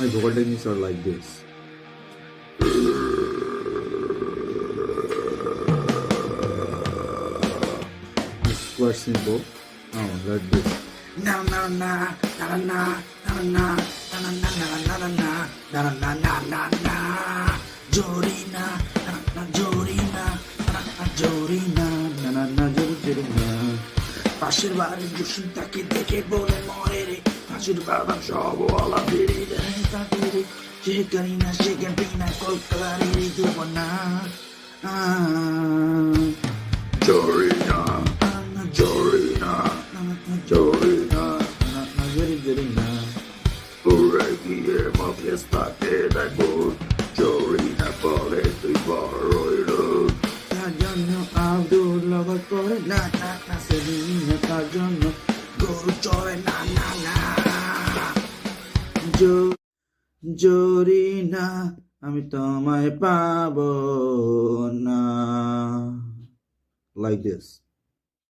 My vocal techniques are like this. It's quite simple. Now like this. Na na na na na na na na na na na na na na na na na Jorina na na Jorina na na Jorina na na na Jorina পাশের বাড়ির জসিমটাকে দেখে বলে মরে রে হাসির বাবা সব OLA বেড়ে দেয় তাকে রে সে করি না সে জ্ঞাপি না কলকাতারি রে দেব না Jorina Jorina Jorina Jorina Pure গিয়ে মাফিয়াস্তাকে দেখো Jorina বলে তুই বড়ই রোগ তার জন্য আব্দুল লগত করে না না না সেদিন তার জন্য গরু চড়ে না না না Jorina আমি তোমায় পাবো না like this.